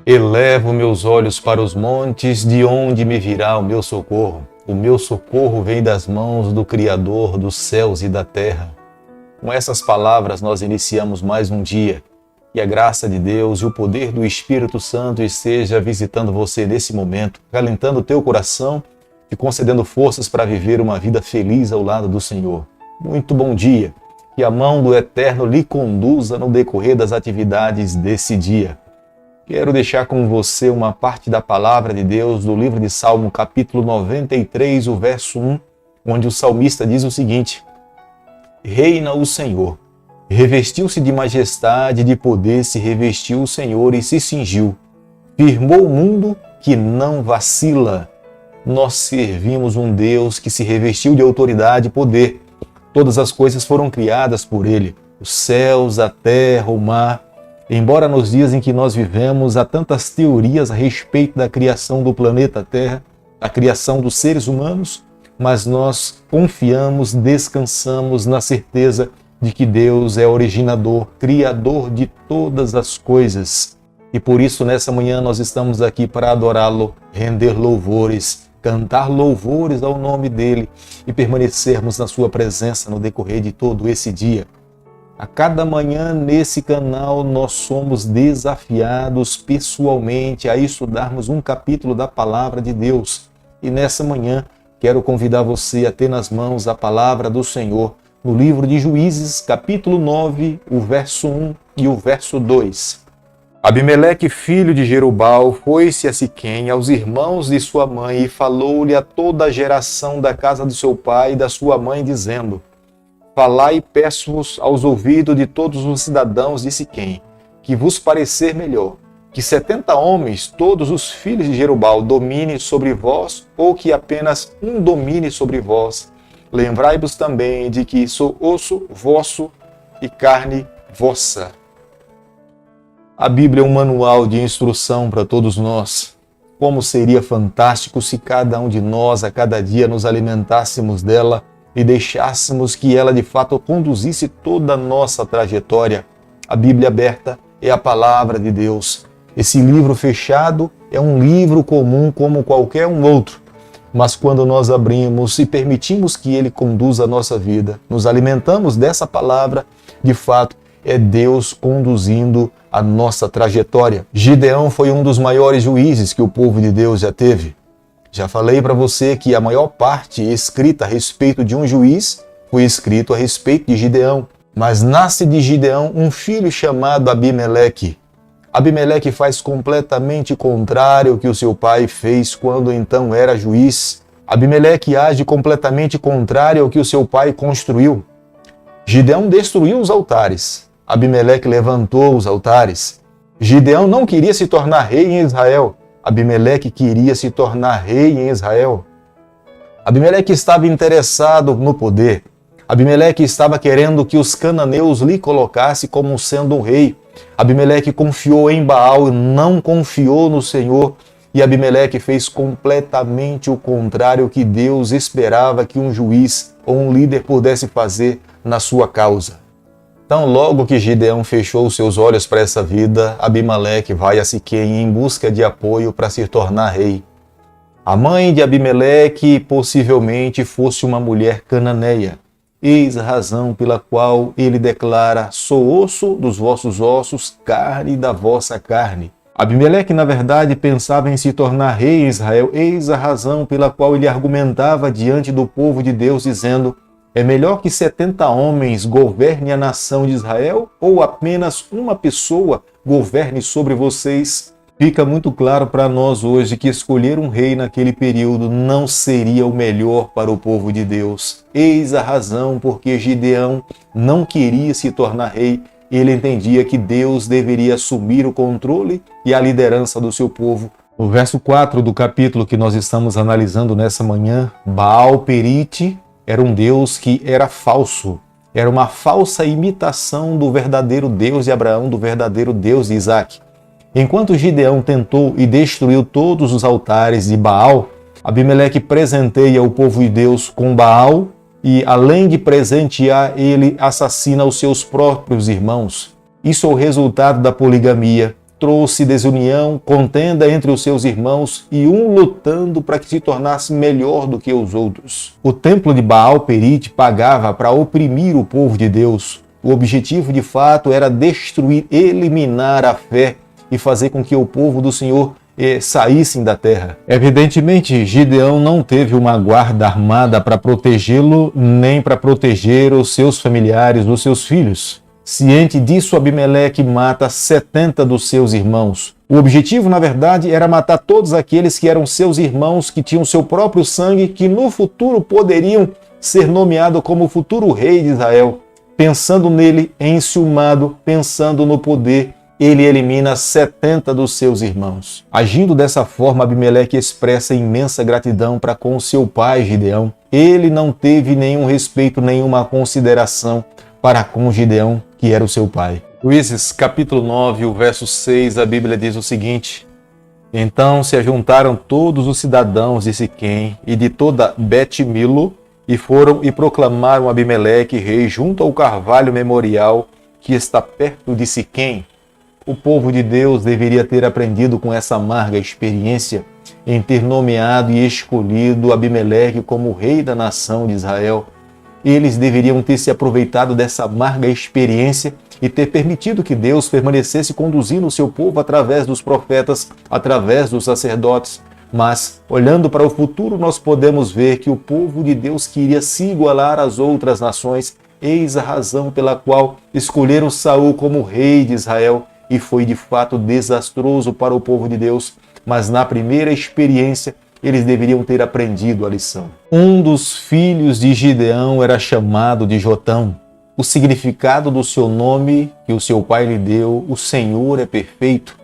Elevo meus olhos para os montes, de onde me virá o meu socorro? O meu socorro vem das mãos do Criador dos céus e da terra. Com essas palavras nós iniciamos mais um dia. Que a graça de Deus e o poder do Espírito Santo esteja visitando você nesse momento, acalentando o teu coração e concedendo forças para viver uma vida feliz ao lado do Senhor. Muito bom dia. Que a mão do Eterno lhe conduza no decorrer das atividades desse dia. Quero deixar com você uma parte da palavra de Deus do livro de Salmo, capítulo 93, o verso 1, onde o salmista diz o seguinte: Reina o Senhor, revestiu-se de majestade e de poder, se revestiu o Senhor e se cingiu. Firmou o mundo que não vacila. Nós servimos um Deus que se revestiu de autoridade e poder. Todas as coisas foram criadas por Ele, os céus, a terra, o mar. Embora nos dias em que nós vivemos há tantas teorias a respeito da criação do planeta Terra, a criação dos seres humanos, mas nós confiamos, descansamos na certeza de que Deus é originador, criador de todas as coisas. E por isso nessa manhã nós estamos aqui para adorá-lo, render louvores, cantar louvores ao nome dele e permanecermos na sua presença no decorrer de todo esse dia. A cada manhã nesse canal nós somos desafiados pessoalmente a estudarmos um capítulo da Palavra de Deus. E nessa manhã quero convidar você a ter nas mãos a Palavra do Senhor no livro de Juízes, capítulo 9, o verso 1 e o verso 2. Abimeleque, filho de Jerubal, foi-se a Siquém, aos irmãos de sua mãe, e falou-lhe a toda a geração da casa de seu pai e da sua mãe, dizendo: Falai, peço-vos aos ouvidos de todos os cidadãos de Siquém, que vos parecer melhor, que 70 homens, todos os filhos de Jerubal, dominem sobre vós, ou que apenas um domine sobre vós. Lembrai-vos também de que sou osso vosso e carne vossa. A Bíblia é um manual de instrução para todos nós. Como seria fantástico se cada um de nós, a cada dia, nos alimentássemos dela e deixássemos que ela de fato conduzisse toda a nossa trajetória. A Bíblia aberta é a palavra de Deus. Esse livro fechado é um livro comum como qualquer um outro, mas quando nós abrimos e permitimos que ele conduza a nossa vida, nos alimentamos dessa palavra, de fato é Deus conduzindo a nossa trajetória. Gideão foi um dos maiores juízes que o povo de Deus já teve. Já falei para você que a maior parte escrita a respeito de um juiz foi escrito a respeito de Gideão. Mas nasce de Gideão um filho chamado Abimeleque. Abimeleque faz completamente contrário ao que o seu pai fez quando então era juiz. Abimeleque age completamente contrário ao que o seu pai construiu. Gideão destruiu os altares. Abimeleque levantou os altares. Gideão não queria se tornar rei em Israel. Abimeleque queria se tornar rei em Israel. Abimeleque estava interessado no poder. Abimeleque estava querendo que os cananeus lhe colocassem como sendo um rei. Abimeleque confiou em Baal e não confiou no Senhor. E Abimeleque fez completamente o contrário que Deus esperava que um juiz ou um líder pudesse fazer na sua causa. Então, logo que Gideão fechou seus olhos para essa vida, Abimeleque vai a Siquém em busca de apoio para se tornar rei. A mãe de Abimeleque possivelmente fosse uma mulher cananeia. Eis a razão pela qual ele declara: sou osso dos vossos ossos, carne da vossa carne. Abimeleque, na verdade, pensava em se tornar rei em Israel. Eis a razão pela qual ele argumentava diante do povo de Deus, dizendo: é melhor que 70 homens governem a nação de Israel ou apenas uma pessoa governe sobre vocês? Fica muito claro para nós hoje que escolher um rei naquele período não seria o melhor para o povo de Deus. Eis a razão porque Gideão não queria se tornar rei. Ele entendia que Deus deveria assumir o controle e a liderança do seu povo. O verso 4 do capítulo que nós estamos analisando nessa manhã, Baal-Perite era um Deus que era falso. Era uma falsa imitação do verdadeiro Deus de Abraão, do verdadeiro Deus de Isaac. Enquanto Gideão tentou e destruiu todos os altares de Baal, Abimeleque presenteia o povo de Deus com Baal e, além de presentear, ele assassina os seus próprios irmãos. Isso é o resultado da poligamia. trouxe desunião, contenda entre os seus irmãos e um lutando para que se tornasse melhor do que os outros. O templo de Baal-Perite pagava para oprimir o povo de Deus. O objetivo de fato era destruir, eliminar a fé e fazer com que o povo do Senhor saíssem da terra. Evidentemente, Gideão não teve uma guarda armada para protegê-lo, nem para proteger os seus familiares, os seus filhos. Ciente disso, Abimeleque mata 70 dos seus irmãos. O objetivo, na verdade, era matar todos aqueles que eram seus irmãos, que tinham seu próprio sangue, que no futuro poderiam ser nomeados como o futuro rei de Israel. Pensando nele, enciumado, pensando no poder, ele elimina 70 dos seus irmãos. Agindo dessa forma, Abimeleque expressa imensa gratidão para com seu pai Gideão. Ele não teve nenhum respeito, nenhuma consideração para com Gideão, que era o seu pai. Juízes, capítulo 9, o verso 6, a Bíblia diz o seguinte: Então se ajuntaram todos os cidadãos de Siquém e de toda Bet-Milo, e foram e proclamaram Abimeleque rei junto ao carvalho memorial que está perto de Siquém. O povo de Deus deveria ter aprendido com essa amarga experiência em ter nomeado e escolhido Abimeleque como rei da nação de Israel. Eles deveriam ter se aproveitado dessa amarga experiência e ter permitido que Deus permanecesse conduzindo o seu povo através dos profetas, através dos sacerdotes. Mas, olhando para o futuro, nós podemos ver que o povo de Deus queria se igualar às outras nações. Eis a razão pela qual escolheram Saul como rei de Israel. E foi de fato desastroso para o povo de Deus, mas na primeira experiência eles deveriam ter aprendido a lição. Um dos filhos de Gideão era chamado de Jotão. O significado do seu nome que o seu pai lhe deu, o Senhor é perfeito.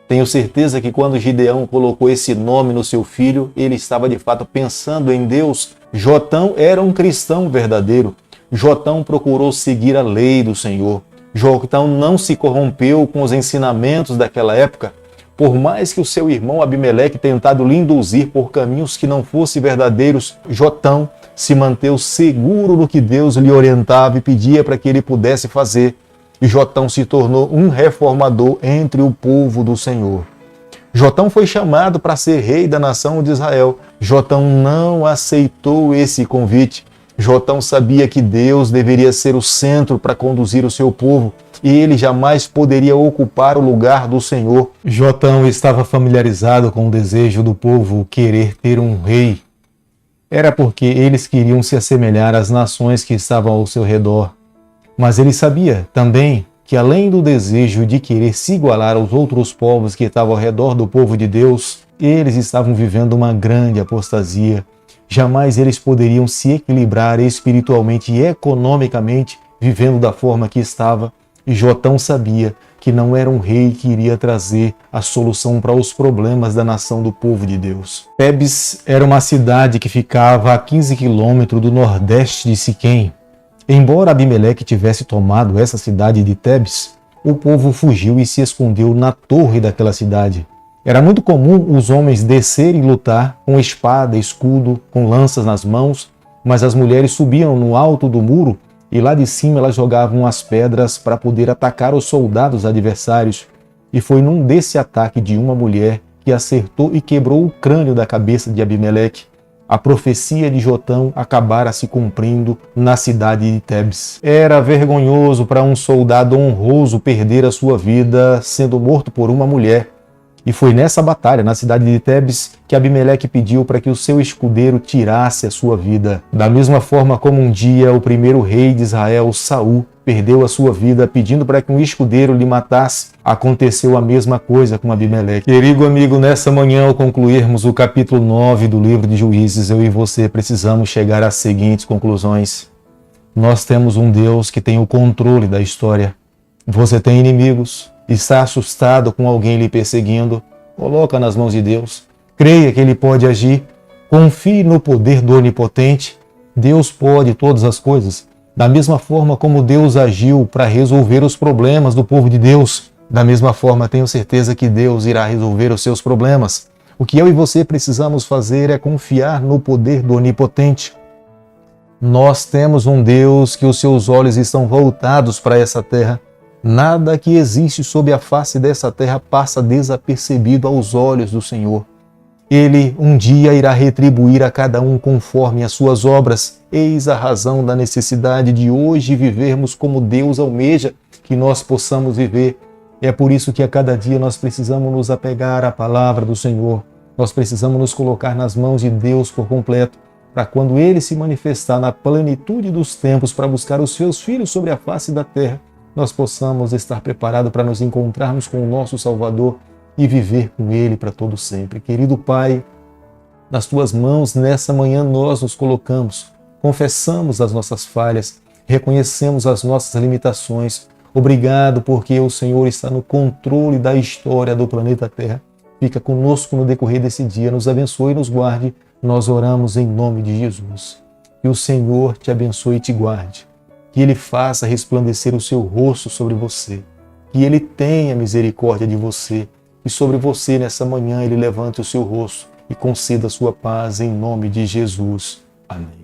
Tenho certeza que quando Gideão colocou esse nome no seu filho, ele estava de fato pensando em Deus. Jotão era um cristão verdadeiro. Jotão procurou seguir a lei do Senhor. Jotão não se corrompeu com os ensinamentos daquela época, por mais que o seu irmão Abimeleque tentado lhe induzir por caminhos que não fossem verdadeiros. Jotão se manteve seguro no que Deus lhe orientava e pedia para que ele pudesse fazer. E Jotão se tornou um reformador entre o povo do Senhor. Jotão foi chamado para ser rei da nação de Israel. Jotão não aceitou esse convite. Jotão sabia que Deus deveria ser o centro para conduzir o seu povo e ele jamais poderia ocupar o lugar do Senhor. Jotão estava familiarizado com o desejo do povo querer ter um rei. Era porque eles queriam se assemelhar às nações que estavam ao seu redor. Mas ele sabia também que, além do desejo de querer se igualar aos outros povos que estavam ao redor do povo de Deus, eles estavam vivendo uma grande apostasia. Jamais eles poderiam se equilibrar espiritualmente e economicamente, vivendo da forma que estava. E Jotão sabia que não era um rei que iria trazer a solução para os problemas da nação do povo de Deus. Tebes era uma cidade que ficava a 15 quilômetros do nordeste de Siquém. Embora Abimeleque tivesse tomado essa cidade de Tebes, o povo fugiu e se escondeu na torre daquela cidade. Era muito comum os homens descerem e lutar com espada, escudo, com lanças nas mãos, mas as mulheres subiam no alto do muro e lá de cima elas jogavam as pedras para poder atacar os soldados adversários. E foi num desse ataque de uma mulher que acertou e quebrou o crânio da cabeça de Abimeleque. A profecia de Jotão acabara se cumprindo na cidade de Tebes. Era vergonhoso para um soldado honroso perder a sua vida sendo morto por uma mulher. E foi nessa batalha, na cidade de Tebes, que Abimeleque pediu para que o seu escudeiro tirasse a sua vida. Da mesma forma como um dia o primeiro rei de Israel, Saul, perdeu a sua vida pedindo para que um escudeiro lhe matasse, aconteceu a mesma coisa com Abimeleque. Querido amigo, nessa manhã, ao concluirmos o capítulo 9 do livro de Juízes, eu e você precisamos chegar às seguintes conclusões. Nós temos um Deus que tem o controle da história. Você tem inimigos, está assustado com alguém lhe perseguindo, coloca nas mãos de Deus. Creia que Ele pode agir. Confie no poder do Onipotente. Deus pode todas as coisas. Da mesma forma como Deus agiu para resolver os problemas do povo de Deus, da mesma forma tenho certeza que Deus irá resolver os seus problemas. O que eu e você precisamos fazer é confiar no poder do Onipotente. Nós temos um Deus que os seus olhos estão voltados para essa terra. Nada que existe sob a face dessa terra passa desapercebido aos olhos do Senhor. Ele um dia irá retribuir a cada um conforme as suas obras. Eis a razão da necessidade de hoje vivermos como Deus almeja que nós possamos viver. É por isso que a cada dia nós precisamos nos apegar à palavra do Senhor. Nós precisamos nos colocar nas mãos de Deus por completo, para quando Ele se manifestar na plenitude dos tempos para buscar os seus filhos sobre a face da terra, nós possamos estar preparados para nos encontrarmos com o nosso Salvador e viver com Ele para todo sempre. Querido Pai, nas Tuas mãos nessa manhã nós nos colocamos, confessamos as nossas falhas, reconhecemos as nossas limitações. Obrigado porque o Senhor está no controle da história do planeta Terra. Fica conosco no decorrer desse dia, nos abençoe e nos guarde. Nós oramos em nome de Jesus. Que o Senhor te abençoe e te guarde. Que Ele faça resplandecer o seu rosto sobre você. Que Ele tenha misericórdia de você. E sobre você nessa manhã Ele levante o seu rosto e conceda a sua paz em nome de Jesus. Amém.